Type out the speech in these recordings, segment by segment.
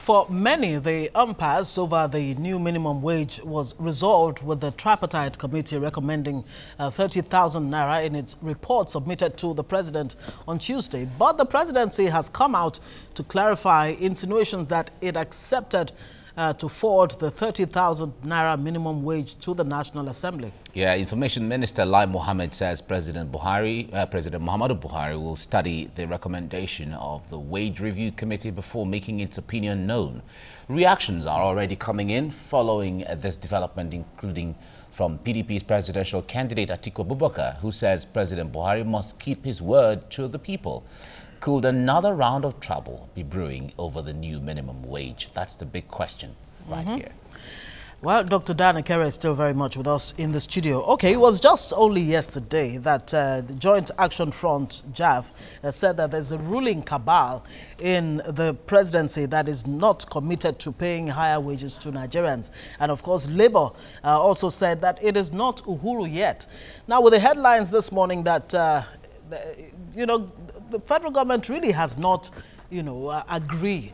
For many, the impasse over the new minimum wage was resolved with the tripartite committee recommending 30,000 naira in its report submitted to the president on Tuesday. But the presidency has come out to clarify insinuations that it accepted to forward the 30,000 naira minimum wage to the National Assembly. Yeah, Information Minister Lai Mohammed says President Muhammadu Buhari will study the recommendation of the Wage Review Committee before making its opinion known. Reactions are already coming in following this development, including from PDP's presidential candidate Atiku Abubakar, who says President Buhari must keep his word to the people. Could another round of trouble be brewing over the new minimum wage? That's the big question right here. Well, Dr. Diana Kere is still very much with us in the studio. Okay, it was just only yesterday that the Joint Action Front, JAF, said that there's a ruling cabal in the presidency that is not committed to paying higher wages to Nigerians. And of course, Labour also said that it is not Uhuru yet. Now, with the headlines this morning that, you know, the federal government really has not, you know, agreed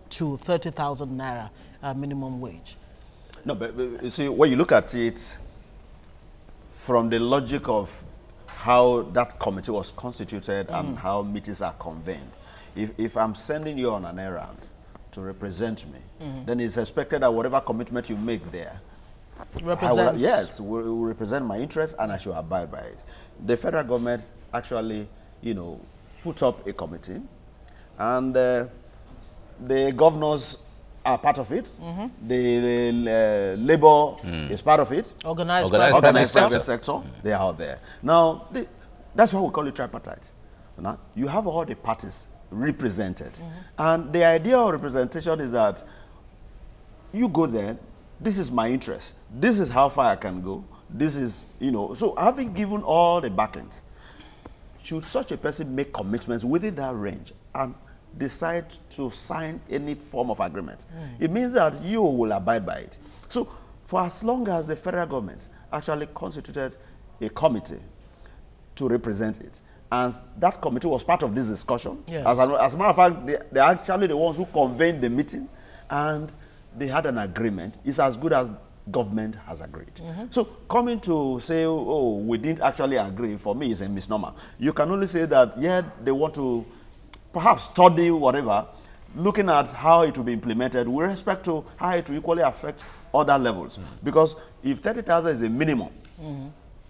to 30,000 naira minimum wage. No, but you see, when you look at it from the logic of how that committee was constituted and how meetings are convened, if I'm sending you on an errand to represent me, then it's expected that whatever commitment you make there, Represents. will represent my interests and I should abide by it. The federal government actually, you know, put up a committee, and the governors are part of it. The Labour is part of it. Organized private sector. They are out there. Now, that's why we call it tripartite. Now, you have all the parties represented. And the idea of representation is that you go there, this is my interest. This is how far I can go. This is, you know, so having given all the backings, should such a person make commitments within that range and decide to sign any form of agreement, it means that you will abide by it. So for as long as the federal government actually constituted a committee to represent it, and that committee was part of this discussion, as a matter of fact, they're actually the ones who convened the meeting, and they had an agreement. It's as good as government has agreed. So coming to say, oh, we didn't actually agree, for me is a misnomer. You can only say that, yeah, they want to perhaps study whatever, looking at how it will be implemented with respect to how it will equally affect other levels. Because if 30,000 is a minimum,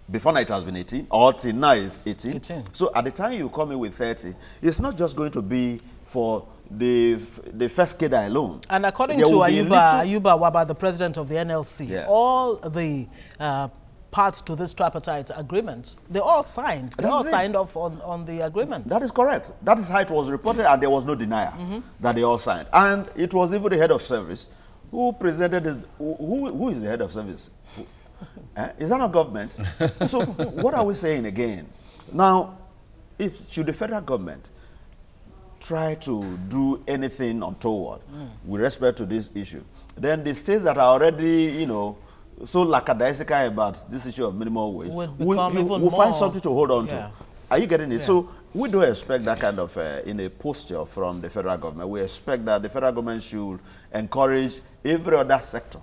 before now it has been 18, or till now it's 18. So at the time you come in with 30, it's not just going to be for the first cadre alone. And according to Ayuba Waba, the president of the NLC, all the parts to this tripartite agreement, they all signed. They all signed off on the agreement. That is correct. That is how it was reported, and there was no denial that they all signed. And it was even the head of service who presented this. Who is the head of service? Is that not government? So what are we saying again? Now, should the federal government try to do anything untoward with respect to this issue, then the states that are already, you know, so lackadaisical about this issue of minimum wage, we'll find something to hold on to. Are you getting it? So we don't expect that kind of in a posture from the federal government. We expect that the federal government should encourage every other sector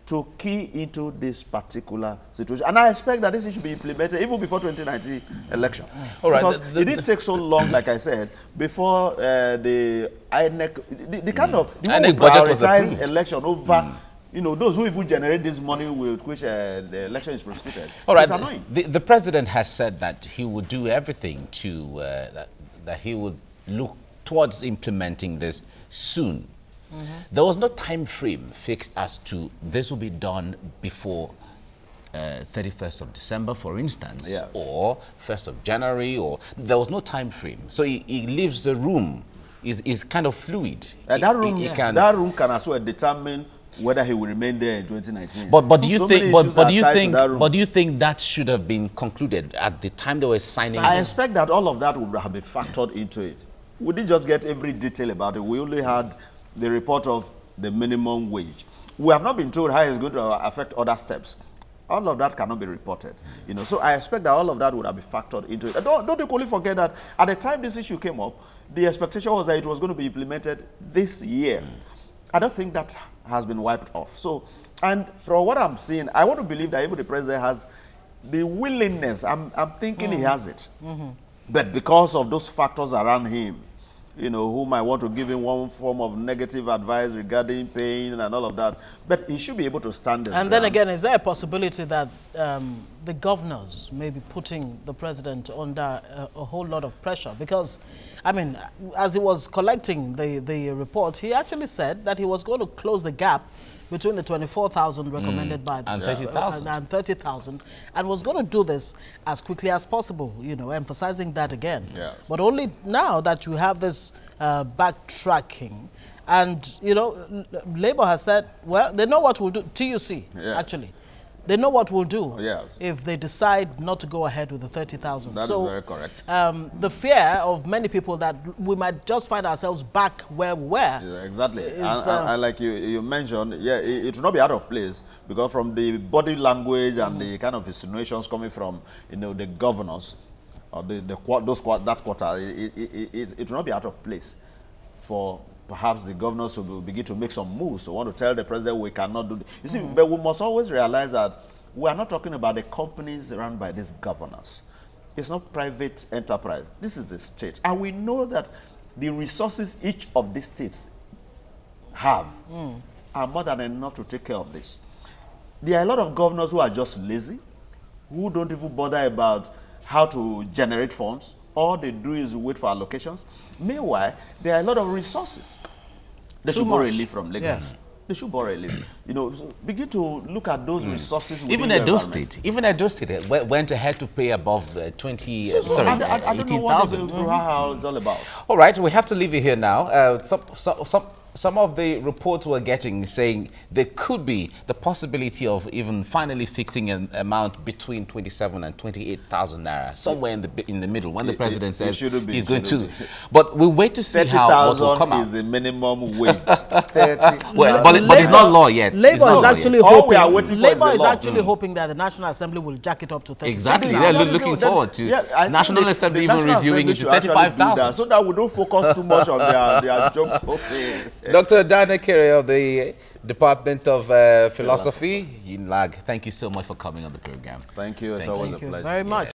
to key into this particular situation. And I expect that this should be implemented even before 2019 election. All right. Because it didn't take so long, like I said, before the INEC, the kind of INEC budget was approved. Election over, you know, those who even generate this money with which the election is prosecuted. All right. The president has said that he would do everything to, that he would look towards implementing this soon. There was no time frame fixed as to this will be done before 31st of December, for instance, or 1st of January, or there was no time frame. So he leaves the room, is kind of fluid. That room can as well determine whether he will remain there in 2019. But do you do you think that should have been concluded at the time they were signing? I expect that all of that would have been factored into it. We didn't just get every detail about it. We only had the report of the minimum wage. We have not been told how it's going to affect other steps. All of that cannot be reported, you know. So I expect that all of that would have been factored into it. Don't equally forget that at the time this issue came up, the expectation was that it was going to be implemented this year. I don't think that has been wiped off. So, and from what I'm seeing, I want to believe that even the president has the willingness. I'm thinking he has it. But because of those factors around him, you know, who might want to give him one form of negative advice regarding pain and all of that, but he should be able to stand this And ground. then again, is there a possibility that the governors may be putting the president under a whole lot of pressure? Because, I mean, as he was collecting the report, he actually said that he was going to close the gap between the 24,000 recommended by the, and 30,000 and 30,000, and was going to do this as quickly as possible, you know, emphasizing that again. Yes. But only now that you have this backtracking, and, you know, Labour has said, well, they know what we'll do, TUC, Yes. actually. They know what we'll do Yes. if they decide not to go ahead with the 30,000. That is very correct. The fear of many people that we might just find ourselves back where we were. Yeah, exactly. And like you mentioned, yeah, it will not be out of place, because from the body language and the kind of insinuations coming from, you know, the governors or that quarter, it will not be out of place for perhaps the governors will begin to make some moves. So want to tell the president we cannot do this. You see, but we must always realize that we are not talking about the companies run by these governors. It's not private enterprise. This is a state. And we know that the resources each of these states have are more than enough to take care of this. There are a lot of governors who are just lazy, who don't even bother about how to generate funds. All they do is wait for allocations. Meanwhile, there are a lot of resources. They should borrow a leaf from Lagos. Yes. They should borrow a leaf. You know, so begin to look at those resources. Even Edo State, went ahead to pay above 20, sorry, I don't know what the 18,000. brouhaha is all about. All right, we have to leave it here now. Some of the reports we're getting saying there could be the possibility of even finally fixing an amount between 27 and 28,000 naira, somewhere in the middle, when the president says he's going to. But we'll wait to see how what will come out. 30,000 is the minimum wage. 30. Well, but it's not law yet. Labour is actually All we are waiting for Labour is is the law. actually hoping that the National Assembly will jack it up to 30. Exactly. Now, They're no, looking forward to I National think Assembly the even National reviewing Assembly it to should actually do that, 35,000. so that we don't focus too much on their job. Okay. Dr. Dana Kere of the Department of Philosophy, UNLAG, thank you so much for coming on the program. Thank you. It's always a pleasure. Very much.